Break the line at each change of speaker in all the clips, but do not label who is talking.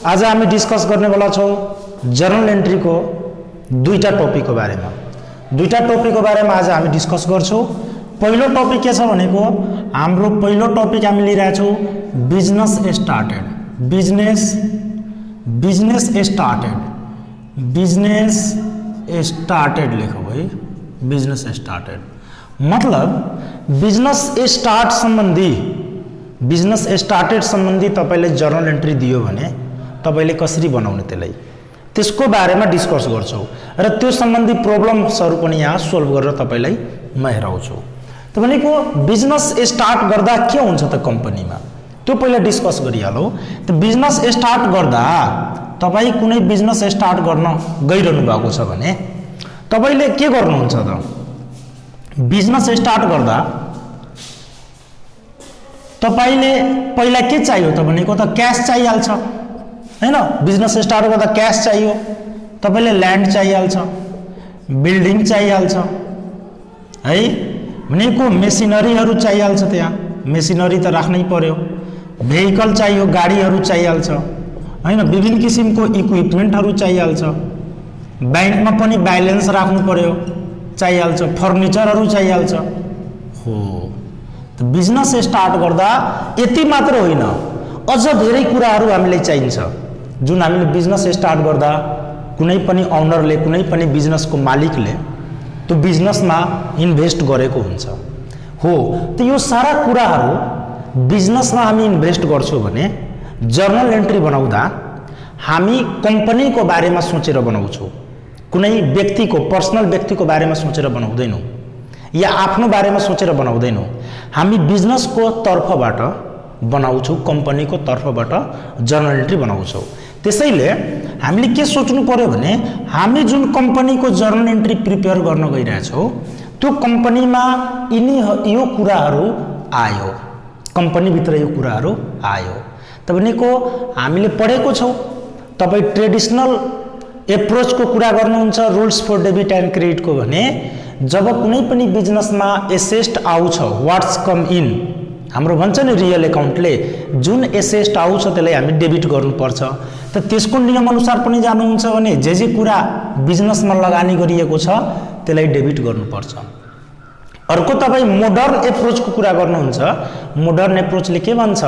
आज हामी डिस्कस गर्नेवाला छौँ जर्नल एन्ट्रीको दुईटा टपिकको बारेमा। दुईटा टपिकको बारेमा आज हामी डिस्कस गर्छौँ। पहिलो टपिक के छ भनेको हाम्रो पहिलो टपिक हामी लिइरहेछौँ बिजनेस स्टार्टेड। बिजनेस स्टार्टेड लेखौ है, बिजनेस स्टार्टेड मतलब बिजनेस स्टार्टेड सम्बन्धी तपाईले जर्नल एन्ट्री दियो भने तपाईले कसरी बनाउने त्यसको बारेमा डिस्कस गर्छौं र त्यो सम्बन्धी प्रब्लम्सहरु पनि यहाँ सोल्भ गरेर तपाईलाई म हेराउँछु। त भनेको बिजनेस स्टार्ट गर्दा के हुन्छ त कम्पनीमा त्यो पहिला डिस्कस गरिहालौं। त बिजनेस स्टार्ट गर्दा तपाई कुनै बिजनेस स्टार्ट गर्न गइरहनु भएको छ भने तपाईले के गर्नुहुन्छ त बिजनेस स्टार्ट गर्दा तपाईले पहिला के चाहियो त भनेको त क्याश चाहिहाल्छ हैन। बिजनेस स्टार्ट गर्दा क्याश चाहियो, तपाईले ल्यान्ड चाहिहाल्छ, बिल्डिङ चाहिहाल्छ है, भनेको मेसिनरीहरु चाहिहाल्छ, त्यहाँ मेसिनरी त राख्नै पर्यो, भेहिकल चाहियो, गाडीहरु चाहिहाल्छ हैन, विभिन्न किसिमको इक्विपमेन्टहरु चाहिहाल्छ, बैंकमा पनि ब्यालेन्स राख्नु पर्यो चाहिहाल्छ, फर्निचरहरु चाहिहाल्छ हो। त बिजनेस स्टार्ट गर्दा यति मात्र होइन, अझ धेरै कुराहरु हामीलाई चाहिन्छ जुन हामीले बिजनेस स्टार्ट गर्दा कुनै पनि ओनरले, कुनै पनि बिजनेसको मालिकले त्यो बिजनेसमा इन्भेस्ट गरेको हुन्छ हो। त यो सारा कुराहरु बिजनेसमा हामी इन्भेस्ट गर्छौं भने जर्नल एन्ट्री बनाउँदा हामी कम्पनीको बारेमा सोचेर बनाउँछौं, कुनै व्यक्तिको पर्सनल व्यक्तिको बारेमा सोचेर बनाउँदैनौं या आफ्नो बारेमा सोचेर बनाउँदैनौं, हामी बिजनेसको तर्फबाट बनाउँछौं, कम्पनीको तर्फबाट जर्नल एन्ट्री बनाउँछौं। त्यसैले हामीले के सोच्नु पर्यो भने हामी जुन कम्पनीको जर्नल एन्ट्री प्रिपेयर गर्न गइरहेछौं त्यो कम्पनीमा यो कुराहरु आयो, कम्पनी भित्र यो कुराहरु आयो। त भनेको हामीले पढेको छौं, तपाई ट्रेडिसनल एप्रोचको कुरा गर्नुहुन्छ रुल्स फर डेबिट एन्ड क्रेडिटको भने जब कुनै पनि बिजनेसमा एसेट आउँछ व्हाट्स कम इन, हाम्रो भन्छ नि रियल अकाउन्टले जुन एसेट आउँछ त्यसलाई हामी डेबिट गर्नुपर्छ। त त्यसको नियम अनुसार पनि जानुहुन्छ भने जे कुरा बिजनेसमा लगानी गरिएको छ त्यसलाई डेबिट गर्नुपर्छ। अर्को तपाई मोडर्न एप्रोचको कुरा गर्नुहुन्छ, मोडर्न एप्रोचले के भन्छ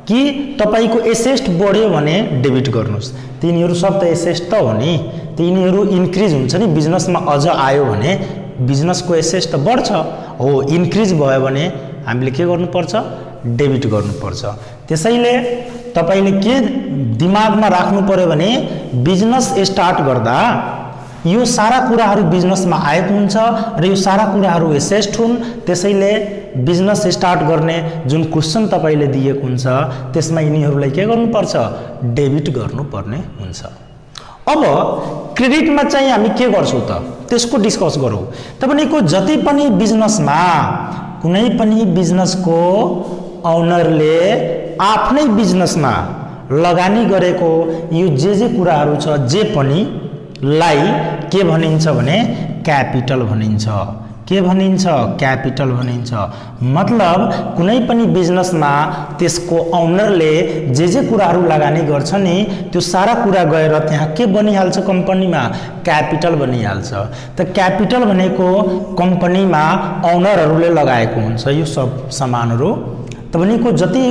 कि तपाईको एसेट बढ्यो भने डेबिट गर्नुस्, तिनीहरु सब त एसेट त हो नि, तिनीहरु इन्क्रिज हुन्छ नि, बिजनेसमा अझ आयो भने बिजनेसको एसेट त बढ्छ हो, इन्क्रिज भयो भने हामीले के गर्नुपर्छ डेबिट गर्नुपर्छ। त्यसैले तपाईले के दिमागमा राख्नु पर्यो भने बिजनेस स्टार्ट गर्दा यो सारा कुराहरु बिजनेसमा आएको हुन्छ र यो सारा कुराहरु एसेट हुन्। त्यसैले बिजनेस स्टार्ट गर्ने जुन क्वेशन तपाईले दिएको हुन्छ त्यसमा यिनीहरुलाई के गर्नुपर्छ डेबिट गर्नुपर्ने हुन्छ। अब क्रेडिटमा चाहिँ हामी के गर्छौं त त्यसको डिस्कस गरौं। त भनेको जति पनि बिजनेसमा कुनै पनि बिजनेसको ओनरले आफ्नै बिजनेसमा लगानी गरेको यो जे कुराहरु छ जे पनि लाई के भनिन्छ भने क्यापिटल भनिन्छ। के भनिन्छ क्यापिटल भनिन्छ। मतलब कुनै पनि बिजनेसमा त्यसको ओनरले जे कुराहरु लगानी गर्छ नि त्यो सारा कुरा गएर त्यहाँ के बनिहाल्छ कम्पनीमा क्यापिटल बनिहाल्छ। त क्यापिटल भनेको कम्पनीमा ओनरहरुले लगाएको हुन्छ यो सब सामानहरु। त भनेको जति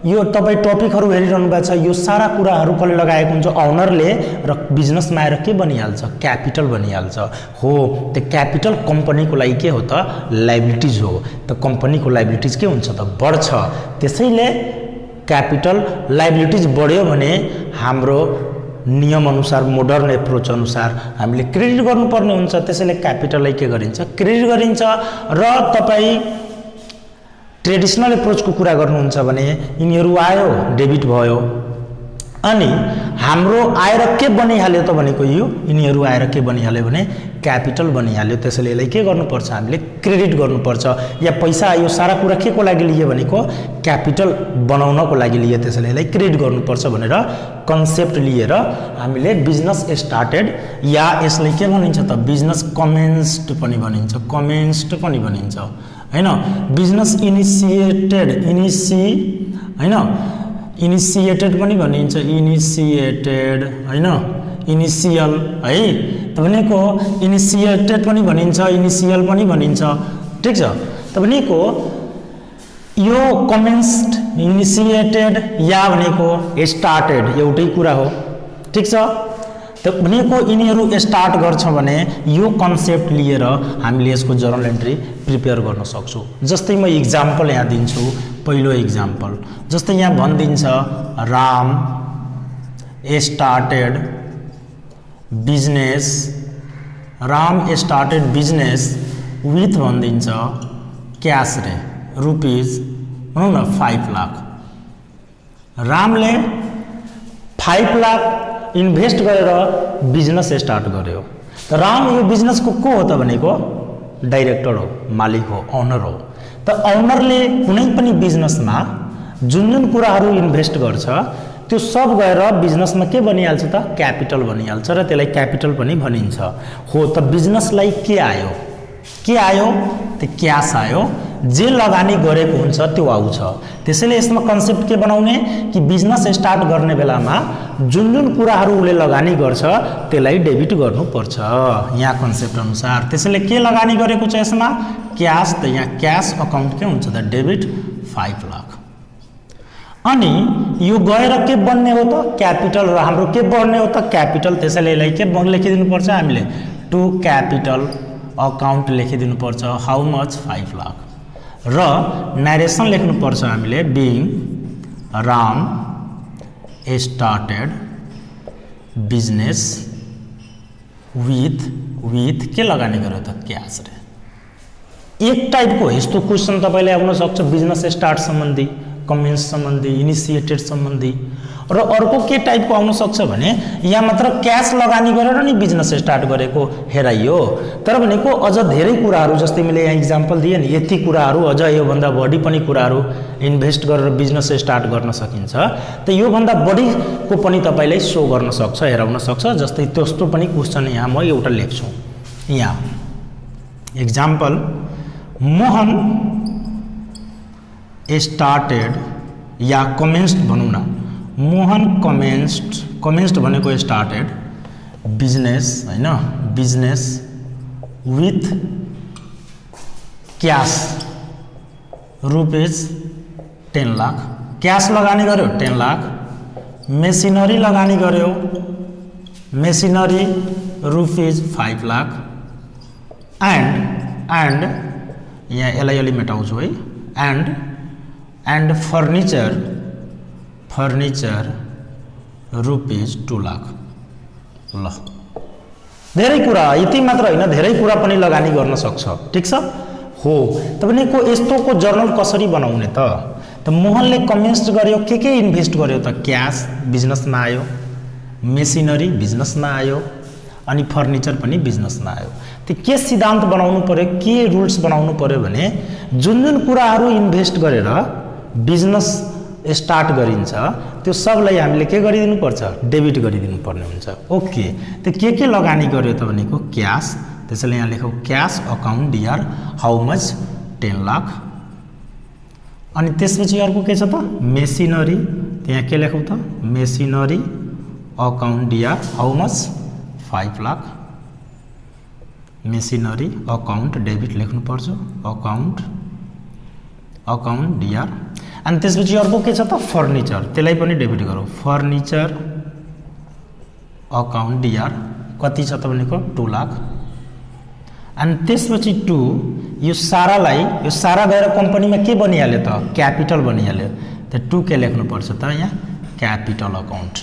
यो तपाई टपिकहरु हेरिरहनु भएको छ यो सारा कुराहरु कसले लगाएको हुन्छ ओनरले र बिजनेसमा आएर के बनिहाल्छ क्यापिटल बनिहाल्छ हो। त क्यापिटल कम्पनीको लागि के हो त लायबिलिटीज हो। त कम्पनीको लायबिलिटीज के हुन्छ त बढ्छ। त्यसैले क्यापिटल लायबिलिटीज बढ्यो भने हाम्रो नियम अनुसार मोडर्न एप्रोच अनुसार हामीले क्रेडिट गर्नुपर्ने हुन्छ। त्यसैले क्यापिटललाई के गरिन्छ क्रेडिट गरिन्छ। र तपाई ट्रेडिसनल एप्रोचको कुरा गर्नुहुन्छ भने यिनीहरु आयो डेबिट भयो अनि हाम्रो आएर के बनिहाल्यो त भनेको यो यिनीहरु आएर के बनिहाल्यो भने क्यापिटल बनिहाल्यो। त्यसैले यसलाई के गर्नुपर्छ हामीले क्रेडिट गर्नुपर्छ। या पैसा यो सारा कुरा के को लागि लिए भनेको क्यापिटल बनाउनको लागि लिए, त्यसैले यसलाई क्रेडिट गर्नुपर्छ भनेर कन्सेप्ट लिएर हामीले बिजनेस स्टार्टेड या यसलाई के भनिन्छ त बिजनेस कमेन्स्ड पनि भनिन्छ, कमेन्स्ड पनि भनिन्छ हैन। बिजनेस इनिसिएटेड हैन इनिसिएटेड पनि भनिन्छ, इनिसिएटेड हैन, इनिसियल है, भनेको इनिसिएटेड पनि भनिन्छ, इनिसियल पनि भनिन्छ, ठीक छ। भनेको यो कमेन्स्ड, इनिसिएटेड या भनेको स्टार्टेड एउटै कुरा हो, ठीक छ। भनेको यिनीहरू स्टार्ट गर्छ भने यो कन्सेप्ट लिएर हामीले यसको जर्नल एन्ट्री प्रिपेयर गर्न सक्छौँ। जस्तै म इक्जाम्पल यहाँ दिन्छु, पहिलो इक्जाम्पल जस्तै यहाँ भनिदिन्छ Ram started business, Ram started business with भनिदिन्छ क्यास रे रुपिज भनौँ न 5 लाख। रामले 5 लाख इन्भेस्ट गरेर बिजनेस स्टार्ट गर्यो। त राम यो बिजनेसको को हो त भनेको डाइरेक्टर हो, मालिक हो, ओनर हो। त ओनरले कुनै पनि बिजनेसमा जुन जुन कुराहरू इन्भेस्ट गर्छ त्यो सब गएर बिजनेसमा के बनिहाल्छ त क्यापिटल बनिहाल्छ र त्यसलाई क्यापिटल पनि भनिन्छ। हो त बिजनेसलाई के आयो, के आयो त्यो क्यास आयो, जे लगानी गरेको हुन्छ त्यो आउँछ। त्यसैले यसमा कन्सेप्ट के बनाउने कि बिजनेस स्टार्ट गर्ने बेलामा जुन जुन कुराहरू उसले लगानी गर्छ त्यसलाई डेबिट गर्नुपर्छ यहाँ कन्सेप्ट अनुसार। त्यसैले के लगानी गरेको छ यसमा क्यास, त यहाँ क्यास अकाउन्ट के हुन्छ त डेबिट 5 लाख। अनि यो गएर के बन्ने हो त क्यापिटल, र हाम्रो के बढ्ने हो त क्यापिटल। त्यसैले यसलाई के लेखिदिनु पर्छ हामीले टु क्यापिटल अकाउन्ट लेखिदिनु पर्छ हाउ मच 5 लाख। र नरेसन लेख्नु पर्छ हामीले being Ram started business with के लगानी गर्यो त क्यास रे। एक टाइपको यस्तो क्वेसन तपाईले आउन सक्छ बिजनेस स्टार्ट सम्बन्धी, कमेन्स सम्बन्धी, इनिसिएटेड सम्बन्धी। र अर्को के टाइपको आउन सक्छ भने यहाँ मात्र क्यास लगानी गरेर नि बिजनेस स्टार्ट गरेको हेराइयो, तर भनेको अझ धेरै कुराहरू जस्तै मैले यहाँ इक्जाम्पल दिएँ नि, यति कुराहरू अझ योभन्दा बढी पनि कुराहरू इन्भेस्ट गरेर बिजनेस स्टार्ट गर्न सकिन्छ। त योभन्दा बढीको पनि तपाईले सो गर्न सक्छ, हेराउन सक्छ। जस्तै त्यस्तो पनि क्वेसन यहाँ म एउटा लेख्छु। यहाँ इक्जाम्पल मोहन स्टार्टेड या कमेन्स्ड भनौँ न, मोहन कमेन्स्ड भनेको स्टार्टेड बिजनेस हैन, business with cash rupees 10 lakh. Cash लगानी गर्यो 10 लाख, मेसिनरी लगानी गर्यो, मेसिनरी रुपिज 5 लाख एन्ड यहाँ यसलाई अलि मेटाउँछु है, एन्ड फर्निचर रुपिज 2 लाख। ल धेरै कुरा, यति मात्र होइन धेरै कुरा पनि लगानी गर्न सक्छ, ठिक छ। हो तपाईँको यस्तोको जर्नल कसरी बनाउने त मोहनले कमेन्स्ट गर्यो, के इन्भेस्ट गर्यो त क्यास बिजनेसमा आयो, मेसिनरी बिजनेसमा आयो, अनि फर्निचर पनि बिजनेसमा आयो। त्यो के सिद्धान्त बनाउनु पर्यो, के रुल्स बनाउनु पर्यो भने जुन जुन कुराहरू इन्भेस्ट गरेर बिजनेस स्टार्ट गरिन्छ त्यो सबलाई हामीले के गरिदिनु पर्छ डेबिट गरिदिनु पर्ने हुन्छ। ओके, त्यो के लगानी गर्यो त भनेको क्यास। त्यसैले यहाँ लेखौ cash account DR how much 10 lakh. अनि त्यसपछि अर्को के छ त मेसिनरी, त्यहाँ के लेखौ त machinery account DR how much 5 lakh. Machinery account debit लेख्नु पर्छ, अकाउन्ट डिआर। अनि त्यसपछि अर्को के छ त फर्निचर, त्यसलाई पनि डेबिट गरौँ, फर्निचर अकाउन्ट डिआर कति छ त भनेको 2 लाख। अनि त्यसपछि 2 यो सारा गएर कम्पनीमा के बनिहाल्यो त क्यापिटल बनिहाल्यो। त 2 के लेख्नु पर्छ त यहाँ क्यापिटल अकाउन्ट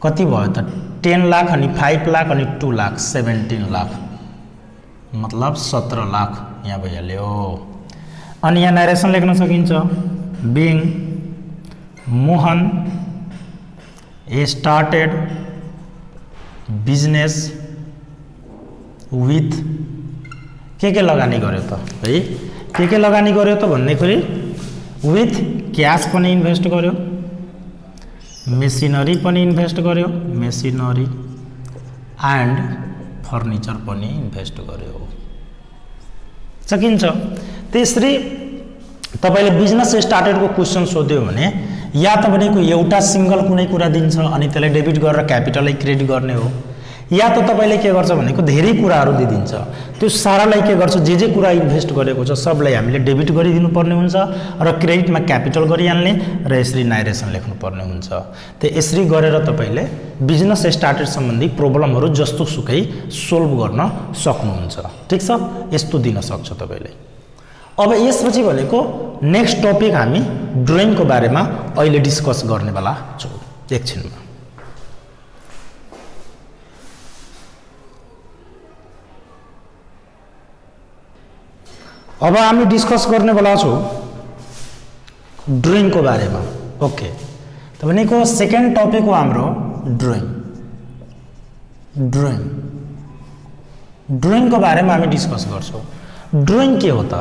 कति भयो त 10 लाख अनि 5 लाख अनि 2 लाख 17 लाख, मतलब 17 लाख यहाँ भइहाल्यो। अनि यहाँ नरेसन लेख्न सकिन्छ being Mohan started business with के लगानी गर्यो त है, के लगानी गर्यो त भन्दाखेरि विथ क्यास पनि इन्भेस्ट गर्यो, मेसिनरी पनि इन्भेस्ट गर्यो, मेसिनरी एन्ड फर्निचर पनि इन्भेस्ट गर्यो। सकिन्छ। त्यसरी तपाईले बिजनेस स्टार्टेडको क्वेसन सोध्यो भने या त भनेको एउटा सिंगल कुनै कुरा दिन्छ अनि त्यसलाई डेबिट गरेर क्यापिटललाई क्रेडिट गर्ने हो, या त तपाईले के गर्छ भनेको धेरै कुराहरू दिइदिन्छ, त्यो सारालाई के गर्छ जे कुरा इन्भेस्ट गरेको छ सबलाई हामीले डेबिट गरिदिनु पर्ने हुन्छ र क्रेडिटमा क्यापिटल गरिहाल्ने र यसरी नारेसन लेख्नु पर्ने हुन्छ। त्यो यसरी गरेर तपाईले बिजनेस स्टार्टेड सम्बन्धी प्रब्लमहरू जस्तो सुकै सोल्भ गर्न सक्नुहुन्छ। ठीक छ, यस्तो दिन सक्छ तपाईले। अब यसपछि भनेको नेक्स्ट टपिक हामी ड्रइङको बारेमा अहिले डिस्कस गर्नेवाला छौँ एकछिनमा। अब हामी डिस्कस गर्नेवाला छौँ ड्रइङको बारेमा। ओके, त भनेको सेकेन्ड टपिक हो हाम्रो ड्रइङ। ड्रइङको बारेमा हामी डिस्कस गर्छौँ। ड्रइङ के हो त,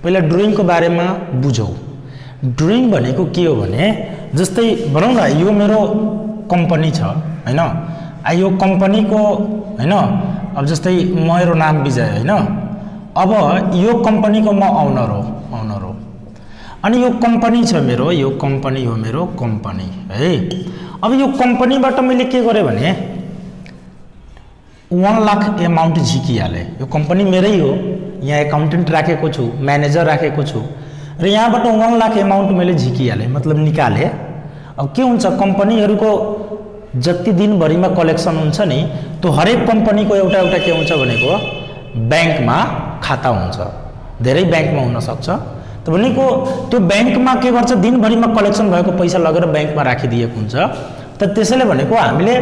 पहिला ड्रइङको बारेमा बुझौँ। ड्रइङ भनेको के हो भने जस्तै भनौँ न यो मेरो कम्पनी छ हैन, यो कम्पनीको हैन, अब जस्तै मेरो नाम विजय हैन, अब यो कम्पनीको म ओनर हो अनि यो कम्पनी छ मेरो, यो कम्पनी हो मेरो कम्पनी है। अब यो कम्पनीबाट मैले के गरेँ भने 1 लाख एमाउन्ट झिकिहालेँ। यो कम्पनी मेरै हो, यहाँ एकाउन्टेन्ट राखेको छु, म्यानेजर राखेको छु र यहाँबाट 1 लाख एमाउन्ट मैले झिकिहालेँ, मतलब निकालेँ। अब के हुन्छ कम्पनीहरूको जति दिनभरिमा कलेक्सन हुन्छ नि त्यो हरेक कम्पनीको एउटा एउटा के हुन्छ भनेको ब्याङ्कमा खाता हुन्छ, धेरै ब्याङ्कमा हुन सक्छ। त भनेको त्यो ब्याङ्कमा के गर्छ दिनभरिमा कलेक्सन भएको पैसा लगेर ब्याङ्कमा राखिदिएको हुन्छ। त त्यसैले भनेको हामीले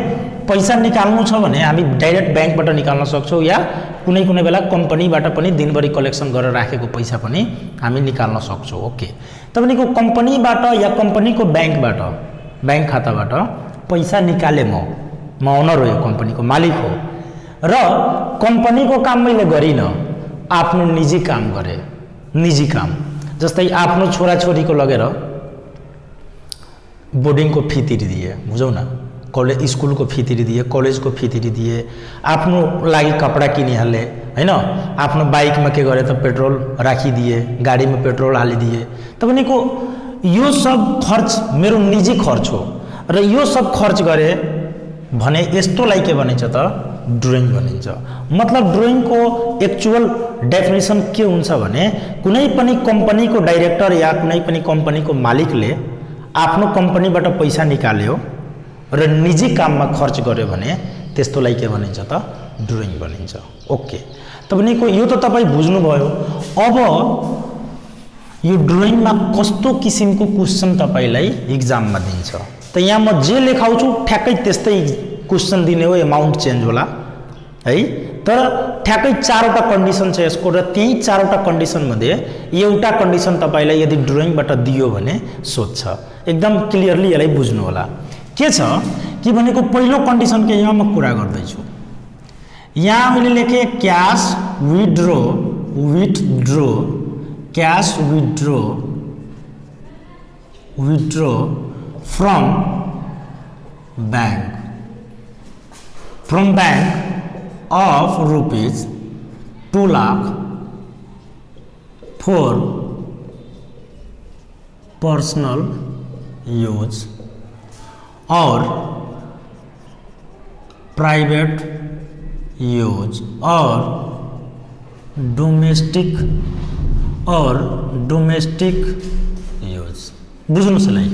पैसा निकाल्नु छ भने हामी डाइरेक्ट ब्याङ्कबाट निकाल्न सक्छौँ या कुनै कुनै बेला कम्पनीबाट पनि दिनभरि कलेक्सन गरेर राखेको पैसा पनि हामी निकाल्न सक्छौँ। ओके, त भनेको कम्पनीबाट या कम्पनीको ब्याङ्कबाट ब्याङ्क खाताबाट पैसा निकाले म ओनर हो, यो कम्पनीको मालिक हो र कम्पनीको काम मैले गरिनँ, आफ्नो निजी काम गरेँ। निजी काम जस्तै आफ्नो छोराछोरीको लगेर बोर्डिङको फी तिरिदिए, बुझौँ न, कलेज स्कुलको फी तिरिदिए, कलेजको फी तिरिदिए, आफ्नो लागि कपडा किनिहालेँ हैन, आफ्नो बाइकमा के गरे त पेट्रोल राखिदिए, गाडीमा पेट्रोल हालिदिए। त भनेको यो सब खर्च मेरो निजी खर्च हो र यो सब खर्च गरे भने यस्तोलाई के भनिन्छ त ड्रइङ भनिन्छ। मतलब ड्रइङको एक्चुअल डेफिनेसन के हुन्छ भने कुनै पनि कम्पनीको डाइरेक्टर या कुनै पनि कम्पनीको मालिकले आफ्नो कम्पनीबाट पैसा निकाल्यो र निजी काममा खर्च गर्यो भने त्यस्तोलाई के भनिन्छ त ड्रइङ भनिन्छ। ओके, त भनेको यो त तपाईँ बुझ्नुभयो। अब यो ड्रइङमा कस्तो किसिमको क्वेसन तपाईँलाई इक्जाममा दिन्छ त यहाँ म जे लेखाउँछु ठ्याक्कै त्यस्तै क्वेसन दिने हो, एमाउन्ट चेन्ज होला है। तर ठ्याक्कै 4वटा कन्डिसन छ यसको र त्यही 4वटा कन्डिसनमध्ये एउटा कन्डिसन तपाईँलाई यदि ड्रइङबाट दियो भने सोध्छ। एकदम क्लियरली यसलाई बुझ्नु होला। के छ कि भनेको पहिलो कन्डिसनको यहाँ म कुरा गर्दैछु। यहाँ मैले लेखेँ cash withdraw from bank of rupees 2 lakh for personal use or private use or domestic use। बुझ्नुहोस् है,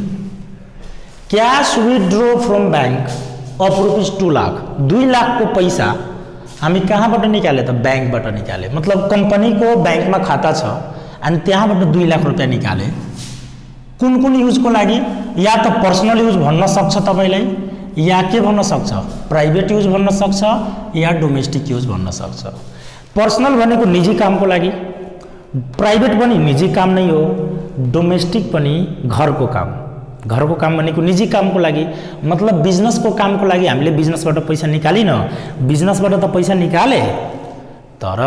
cash withdraw from bank of rupees 2 lakh, 2 lakh को पैसा हामी कहाँबाट निकाले त ब्याङ्कबाट निकाले। मतलब कम्पनीको ब्याङ्कमा खाता छ अनि त्यहाँबाट 2 लाख रुपियाँ निकाले। कुन कुन युजको लागि, या त पर्सनल युज भन्न सक्छ तपाईँलाई, या के भन्न सक्छ प्राइभेट युज भन्न सक्छ, या डोमेस्टिक युज भन्न सक्छ। पर्सनल भनेको निजी कामको लागि, प्राइभेट पनि निजी काम नै हो, डोमेस्टिक पनि घरको काम भनेको निजी कामको लागि। मतलब बिजनेसको कामको लागि हामीले बिजनेसबाट पैसा निकालिन, बिजनेसबाट त पैसा निकाले तर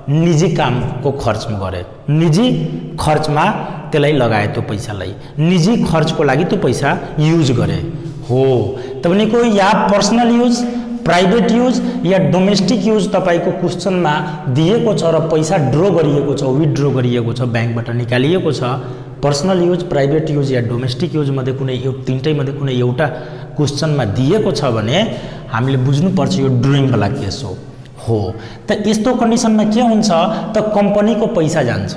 निजी कामको खर्चमा गरे, निजी खर्चमा त्यसलाई लगाए, त्यो पैसालाई निजी खर्चको लागि त्यो पैसा युज गरे हो। त भनेको या पर्सनल युज, प्राइभेट युज या डोमेस्टिक युज तपाईँको क्वेसनमा दिएको छ र पैसा ड्रो गरिएको छ, विथड्रो गरिएको छ, ब्याङ्कबाट निकालिएको छ, पर्सनल युज, प्राइभेट युज या डोमेस्टिक युजमध्ये कुनै तिनटैमध्ये कुनै एउटा क्वेसनमा दिएको छ भने हामीले बुझ्नुपर्छ यो ड्रइङवाला केस हो। त यस्तो कन्डिसनमा के हुन्छ त कम्पनीको पैसा जान्छ,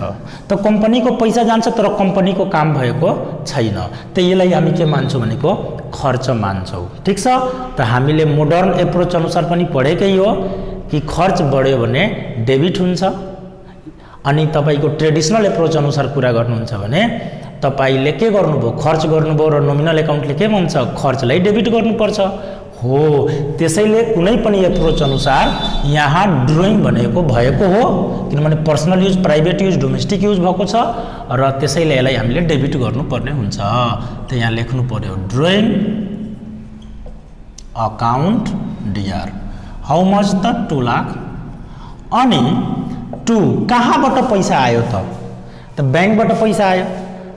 त कम्पनीको पैसा जान्छ तर कम्पनीको काम भएको छैन, त यसलाई हामी के मान्छौँ भनेको खर्च मान्छौँ। ठिक छ, त हामीले मोडर्न एप्रोच अनुसार पनि पढेकै हो कि खर्च बढ्यो भने डेबिट हुन्छ, अनि तपाईको ट्रेडिसनल एप्रोच अनुसार कुरा गर्नुहुन्छ भने तपाईले के गर्नुभयो, खर्च गर्नुभयो र नोमिनल एकाउन्टले के भन्छ, खर्चलाई डेबिट गर्नुपर्छ हो। त्यसैले कुनै पनि एप्रोच अनुसार यहाँ ड्रइङ भनेको भएको हो, किनभने personal use, private use, domestic use भएको छ र त्यसैले यसलाई हामीले डेबिट गर्नुपर्ने हुन्छ। त यहाँ लेख्नु पर्यो drawing account DR how much त 2 लाख। अनि 2 कहाँबाट पैसा आयो त बैंकबाट पैसा आयो,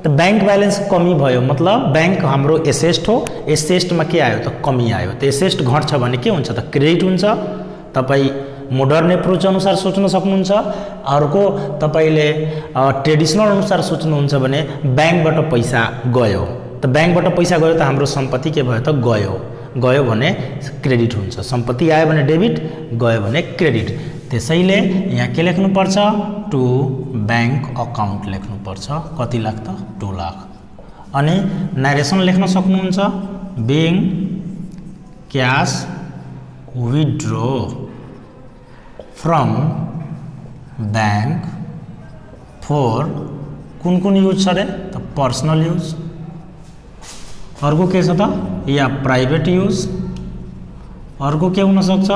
त बैंक बैलेंस कमी भयो मतलब बैंक हाम्रो एसेस्ट हो, एसेस्टमा के आयो त कमी आयो, त एसेस्ट घट्छ भने के हुन्छ त क्रेडिट हुन्छ। तपाई मोडर्न एप्रोच अनुसार सोच्न सक्नुहुन्छ, अर्को तपाईले ट्रेडिसनल अनुसार सोच्नुहुन्छ भने बैंकबाट पैसा गयो, त बैंकबाट पैसा गयो त हाम्रो सम्पत्ति के भयो त गयो भने क्रेडिट हुन्छ, सम्पत्ति आयो भने डेबिट, गयो भने क्रेडिट। त्यसैले यहाँ के लेख्नुपर्छ, टु बैंक अकाउन्ट लेख्नुपर्छ, कति लाख त 2 लाख। अनि नरेसन लेख्न सक्नुहुन्छ, being cash withdraw from bank for कुन युज छ रे त पर्सनल युज, अर्को के छ त या प्राइभेट युज, अर्को के हुन सक्छ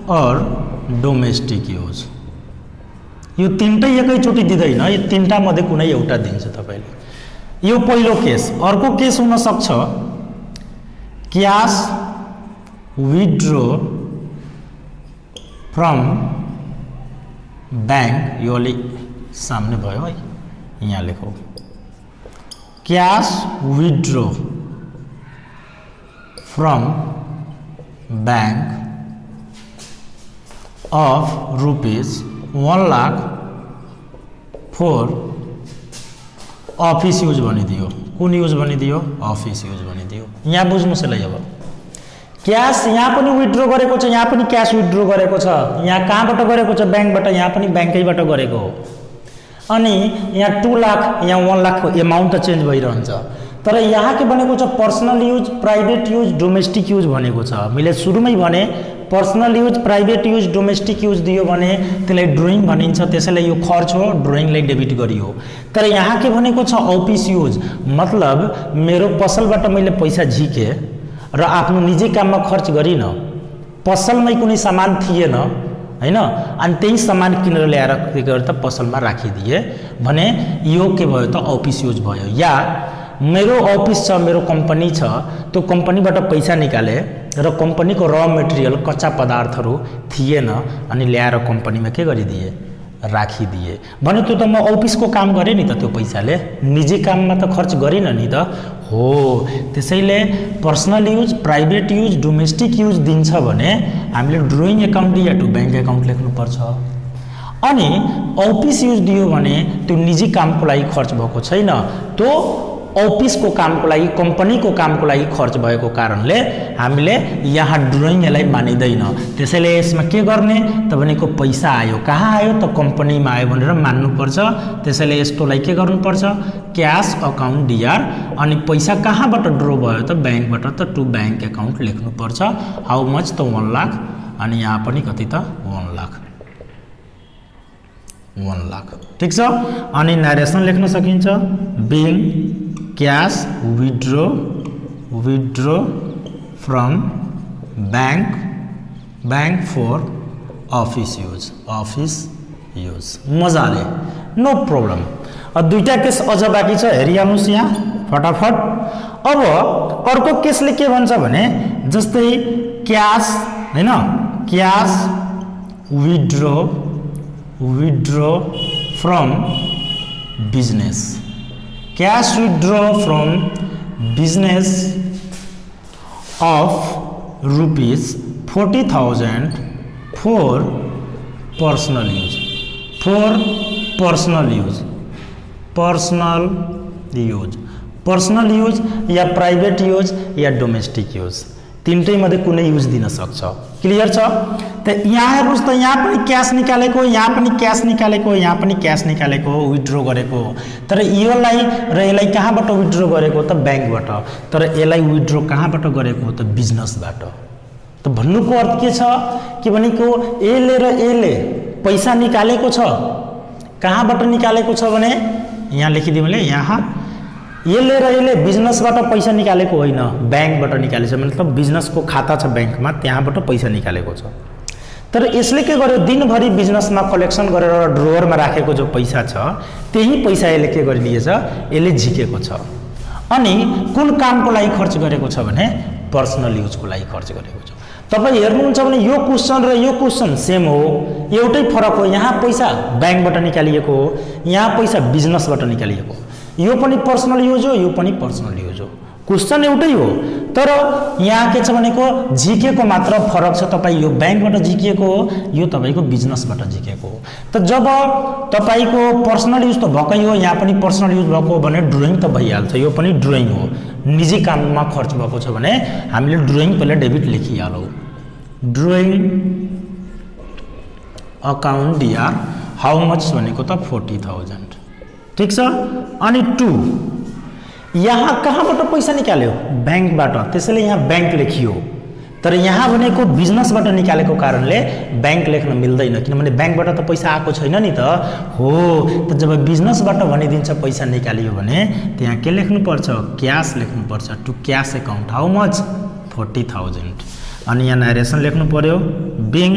और डोमेस्टिक युज। यो तीनटै एकैचोटि दिँदैन, यो तीनटा मध्ये कुनै एउटा दिन्छ तपाईले। यो पहिलो केस। अर्को केस हुन सक्छ क्याश विथड्रो फ्रम बैंक, यो अलि सामने भयो है, यहाँ लेखौ cash withdraw from bank of rupees 1 lakh for office use भनिदियो। कुन यूज भनिदियो, ऑफिस यूज भनिदियो। यहाँ बुझ्नुस् ल, अब क्याश यहाँ पनि विथड्रो गरेको छ, यहाँ पनि क्याश विथड्रो गरेको छ, यहाँ कहाँबाट गरेको छ बैंकबाट, यहाँ पनि बैंकैबाट गरेको हो। अनि यहाँ 2 लाख यहाँ 1 लाख को एमाउन्ट त चेन्ज भइरहन्छ, तर यहाँ के भनेको छ personal use, private use, domestic use भनेको छ। मैले सुरुमै भने personal use, private use, domestic use दियो भने त्यसलाई ड्रइङ भनिन्छ, त्यसैले यो खर्च हो, ड्रइङलाई डेबिट गरियो। तर यहाँ के भनेको छ अफिस युज, मतलब मेरो पसलबाट मैले पैसा झिके र आफ्नो निजी काममा खर्च गरिन, पसलमै कुनै सामान थिएन हैन, अनि त्यही सामान किनेर ल्याएर के गरे त पसलमा राखिदिए भने यो के भयो त अफिस युज भयो। या मेरो अफिस छ, मेरो कम्पनी छ, त्यो कम्पनीबाट पैसा निकाले र कम्पनीको र मटेरियल कच्चा पदार्थहरू थिएन अनि ल्याएर कम्पनीमा के गरिदिए, राखिदिए भने त्यो त म अफिसको काम गरेँ नि त, त्यो पैसाले निजी काममा त खर्च गरिन नि त हो। त्यसैले personal use, private use, domestic use दिन्छ भने हामीले ड्रइङ एकाउन्ट या टु बैंक एकाउन्ट लेख्नुपर्छ। अनि अफिस युज दियो भने त्यो निजी कामको लागि खर्च भएको छैन, त्यो अफिसको कामको लागि, कम्पनीको कामको लागि खर्च भएको कारणले हामीले यहाँ ड्रइङ यसलाई मानिँदैन। त्यसैले यसमा के गर्ने त भनेको पैसा आयो, कहाँ आयो त कम्पनीमा आयो भनेर मान्नुपर्छ। त्यसैले यस्तोलाई के गर्नुपर्छ, क्याश अकाउन्ट डिआर, अनि पैसा कहाँबाट ड्रो भयो त बैंकबाट, त टु बैंक एकाउन्ट लेख्नुपर्छ। हाउ मच त 1 लाख, अनि यहाँ पनि कति त 1 लाख, 1 लाख। ठीक छ। अनि नरेसन लेख्न सकिन्छ, being cash withdraw from bank for office use, मजाले नो प्रॉब्लम। अब दुईटा केस अझ बाँकी छ, हेरिहाल्नुस् यहाँ फटाफट। अब अर्को केसले के भन्छ भने जस्तै क्याश हैन, cash withdraw from business, cash withdraw from business of ₹40,000 for personal use, personal use, personal use या प्राइवेट युज या डोमेस्टिक युज, तीनटै मध्ये कुनै युज दिन सक्छ। क्लियर छ? त यहाँ हेर्नुस् त यहाँ पनि क्याश निकालेको, यहाँ पनि क्याश निकालेको, यहाँ पनि क्याश निकालेको, विथड्र गरेको। तर योलाई र यसलाई कहाँबाट विथड्र गरेको त ब्याङ्कबाट, तर यसलाई विथड्र कहाँबाट गरेको त बिजनेसबाट। त भन्नुको अर्थ के छ कि भनेको एले र एले पैसा निकालेको छ, कहाँबाट निकालेको छ भने यहाँ लेखिदिउँ मैले, यहाँ यसले र यसले बिजनेसबाट पैसा निकालेको होइन, ब्याङ्कबाट निकालेको छ। मतलब बिजनेसको खाता छ ब्याङ्कमा, त्यहाँबाट पैसा निकालेको छ। तर यसले के गर्यो, दिनभरि बिजनेसमा कलेक्सन गरेर ड्रोवरमा राखेको जो पैसा छ त्यही पैसा यसले के गरिदिएछ, यसले झिकेको छ। अनि कुन कामको लागि खर्च गरेको छ भने पर्सनल युजको लागि खर्च गरेको छ। तपाईँ हेर्नुहुन्छ भने यो क्वेसन र यो क्वेसन सेम हो, एउटै फरक हो। यहाँ पैसा ब्याङ्कबाट निकालिएको हो, यहाँ पैसा बिजनेसबाट निकालिएको हो। यो पनि पर्सनल युज हो, यो पनि पर्सनल युज हो, क्वेसन एउटै हो। तर यहाँ के छ भनेको झिकेको मात्र फरक छ। तपाईँ यो ब्याङ्कबाट झिकिएको हो, यो तपाईँको बिजनेसबाट झिकेको हो। त जब तपाईँको पर्सनल युज त भएकै हो, यहाँ पनि पर्सनल युज भएको हो भने ड्रइङ त भइहाल्छ। यो पनि ड्रइङ हो, निजी काममा खर्च भएको छ भने हामीले ड्रइङ पहिला डेबिट लेखिहालौँ। Drawing account DR how much भनेको त 40,000, ठिक छ। अनि 2 यहाँ कहाँबाट पैसा निकाल्यो, ब्याङ्कबाट, त्यसैले यहाँ ब्याङ्क लेखियो। तर यहाँ भनेको बिजनेसबाट निकालेको कारणले ब्याङ्क लेख्न मिल्दैन, किनभने ब्याङ्कबाट त पैसा आएको छैन नि त हो। त जब बिजनेसबाट भनिदिन्छ पैसा निकालियो भने त्यहाँ के लेख्नुपर्छ, क्यास लेख्नुपर्छ। To cash account how much 40,000। अनि यहाँ नरेसन लेख्नु पर्यो, being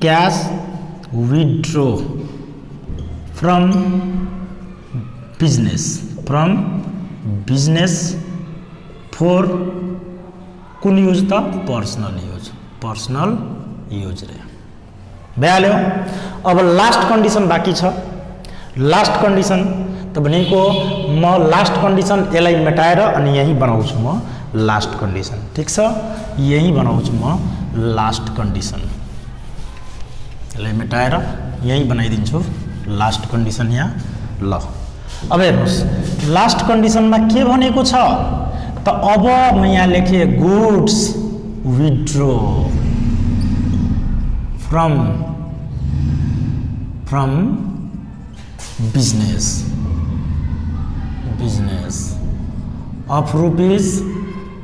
cash withdraw from business for कुन युज त पर्सनल युज रे भइहाल्यो। अब लास्ट कन्डिसन बाँकी छ। लास्ट कन्डिसन त भनेको म लास्ट कन्डिसन यसलाई मेटाएर अनि यही बनाउँछु म लास्ट कन्डिसन, ठिक छ। यही बनाउँछु म लास्ट कन्डिसन, यसलाई मेटाएर यही बनाइदिन्छु लास्ट कन्डिसन यहाँ। ल अब हेर्नुहोस् लास्ट कन्डिसनमा के भनेको छ त, अब म यहाँ लेखेँ goods withdraw from business of rupees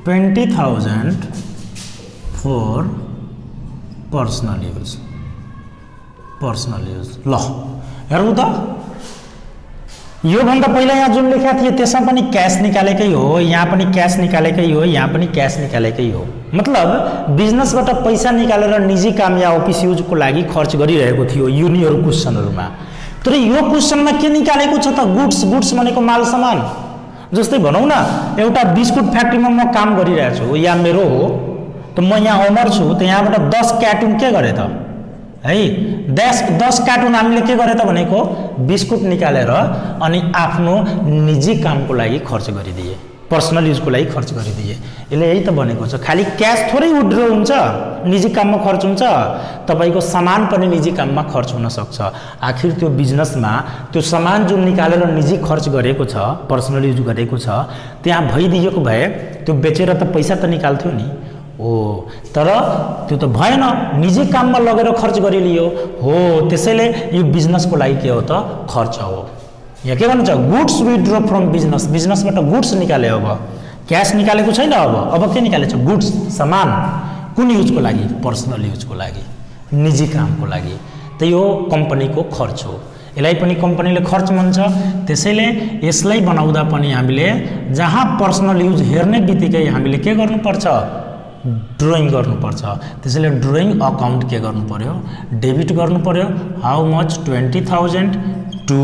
20,000 for personal use। ल हेर्नु त, यो भन्दा पहिला यहाँ जुन लेखा थिए त्यसमा पनि क्यास निकालेकै हो, यहाँ पनि क्यास निकालेकै हो, यहाँ पनि क्यास निकालेकै हो। मतलब बिजनेसबाट पैसा निकालेर निजी काम या अफिस युजको लागि खर्च गरिरहेको थियो यिनीहरू क्वेसनहरुमा। तर यो क्वेसनमा के निकालेको छ त, गुड्स भनेको माल सामान। जस्तै भनौँ न एउटा बिस्कुट फ्याक्ट्रीमा म काम गरिरहेको छु या मेरो हो, त म यहाँ ओनर छु, त यहाँबाट 10 कार्टुन के गरे त है 10 कार्टुन हामीले के गरे त भनेको बिस्कुट निकालेर अनि आफ्नो निजी कामको लागि खर्च गरिदिए, पर्सनल युजको लागि खर्च गरिदिए। यसले यही त भनेको छ, खाली क्यास थोरै विथड्रो हुन्छ, निजी काममा खर्च हुन्छ, तपाईको सामान पनि निजी काममा खर्च हुन सक्छ। आखिर त्यो बिजनेसमा त्यो सामान जुन निकालेर निजी खर्च गरेको छ, पर्सनल युज गरेको छ, त्यहाँ भइदिएको भए त्यो बेचेर त पैसा त निकाल्थ्यो नि हो। तर त्यो त भएन, निजी काममा लगेर खर्च गरिलियो हो। त्यसैले यो बिजनेसको लागि के हो त, खर्च हो। यहाँ के भन्छ, गुड्स विथड्रो फ्रम बिजनेसबाट गुड्स निकाल्यो। अब क्यास निकालेको छैन, अब के निकालेछ, गुड्स सामान। कुन युजको लागि, पर्सनल युजको लागि, निजी कामको लागि। त यो कम्पनीको खर्च हो, यसलाई पनि कम्पनीले खर्च भन्छ। त्यसैले यसलाई बनाउँदा पनि हामीले जहाँ पर्सनल युज हेर्ने बित्तिकै हामीले के गर्नुपर्छ, ड्रइङ गर्नुपर्छ। त्यसैले ड्रइङ अकाउन्ट के गर्नु पर्यो, डेबिट गर्नु पर्यो। हाउ मच 20,000 टु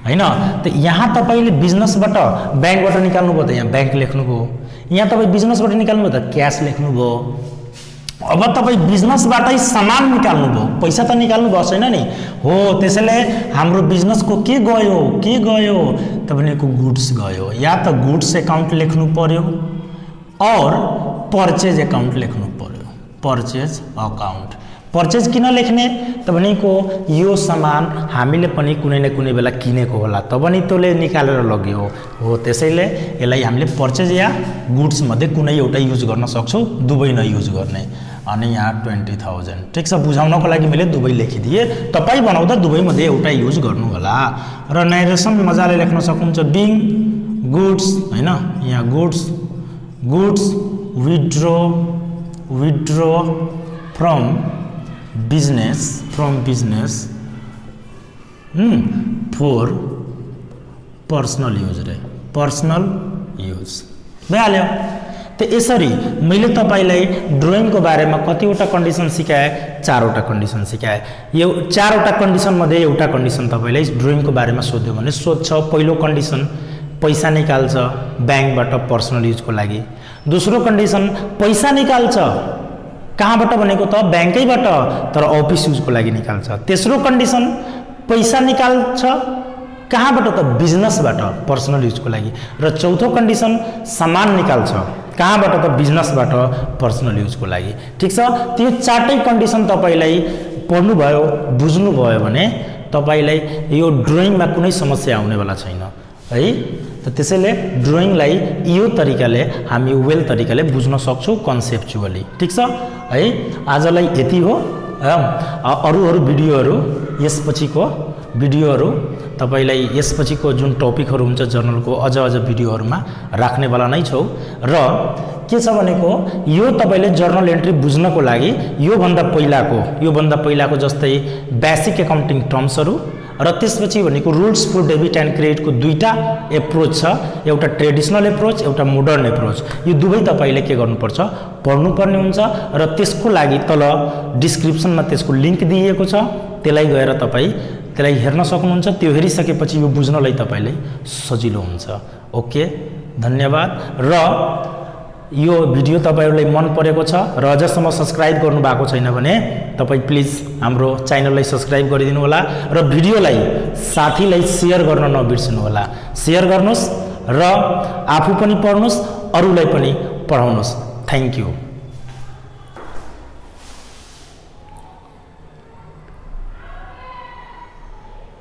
हैन। त यहाँ तपाईले बिजनेसबाट ब्याङ्कबाट निकाल्नुभयो त यहाँ ब्याङ्क लेख्नुभयो, यहाँ तपाईँ बिजनेसबाट निकाल्नुभयो त क्यास लेख्नुभयो। अब तपाईँ बिजनेसबाटै सामान निकाल्नुभयो, पैसा त निकाल्नु भएको छैन नि हो। त्यसैले हाम्रो बिजनेसको के गयो त भनेको गुड्स गयो। या त गुड्स एकाउन्ट लेख्नु पर्यो और परचेज एकाउन्ट लेख्नु पर्यो, परचेज अकाउन्ट। पर्चेज किन लेख्ने त भनेको यो सामान हामीले पनि कुनै न कुनै बेला किनेको होला तब नि तँले निकालेर लग्यो हो त्यसैले यसलाई हामीले पर्चेज या गुड्स मध्ये कुनै एउटा युज गर्न सक्छौ दुवै न युज गर्ने अनि यहाँ 20,000 ठीक छ बुझाउनको लागि मैले दुवै लेखिदिए तपाई बनाउँदा दुवै मध्ये एउटा युज गर्नु होला र नरेसन मजाले लेख्न सक्नुहुन्छ बिङ गुड्स हैन यहाँ goods withdraw from business for personal use रे पर्सनल यूज भइहाल्यो त यसरी मैले तपाईलाई ड्राइङको बारेमा कतिवटा कन्डिसन सिकाए चारवटा कन्डिसन सिकाए यो चारवटा कन्डिसन मध्ये एउटा कन्डिसन तपाईलाई ड्राइङको बारेमा सोध्यो भने सोध्छ पहिलो कन्डिसन पैसा निकाल्छ बैंकबाट पर्सनल यूजको लागि दोस्रो कन्डिसन पैसा निकाल्छ कहाँबाट भनेको त बैंकैबाट तर अफिस युजको लागि निकाल्छ तेस्रो कन्डिसन पैसा निकाल्छ कहाँबाट त बिजनेसबाट पर्सनल युजको लागि र चौथो कन्डिसन सामान निकाल्छ कहाँबाट त बिजनेसबाट पर्सनल युजको लागि ठीक छ त्यो चारटै कन्डिसन तपाईलाई पढ्नु भयो बुझ्नु भयो भने तपाईलाई यो ड्राइङमा कुनै समस्या आउनेवाला छैन है त त्यसैले ड्राइङलाई यो तरिकाले हामी वेल तरिकाले बुझ्न सक्छौं कन्सेप्चुअली ठीक छ है आजलाई यति हो अरु भिडियोहरु यसपछिको भिडियोहरु तपाईलाई यसपछिको जुन टपिकहरु हुन्छ जर्नलको अझ भिडियोहरुमा राख्नेवाला नै छौ र के छ भनेको यो तपाईले जर्नल एन्ट्री बुझ्नको लागि यो भन्दा पहिलाको जस्तै बेसिक एकाउन्टिङ टर्म्सहरु र त्यसपछि भनेको रुल्स फर डेबिट एन्ड क्रेडिटको दुईटा एप्रोच छ एउटा ट्रेडिसनल एप्रोच एउटा मोडर्न एप्रोच यो दुवै तपाईले के गर्नुपर्छ पढ्नुपर्ने हुन्छ र त्यसको लागि तल डिस्क्रिप्सनमा त्यसको लिंक दिएको छ त्यसलाई गएर तपाई त्यसलाई हेर्न सक्नुहुन्छ त्यो हेरिसकेपछि यो बुझ्नलाई तपाईलाई सजिलो हुन्छ ओके धन्यवाद र यो भिडियो तपाईहरुलाई मन परेको छ र अझसम्म सब्स्क्राइब गर्नु भएको छैन भने तपाई प्लिज हाम्रो च्यानललाई सब्स्क्राइब गरिदिनु होला र भिडियोलाई साथीलाई शेयर गर्न नबिर्सनु होला शेयर गर्नुस् र आफू पनि पढ्नुस् अरूलाई पनि पढाउनुस् थ्यांक यू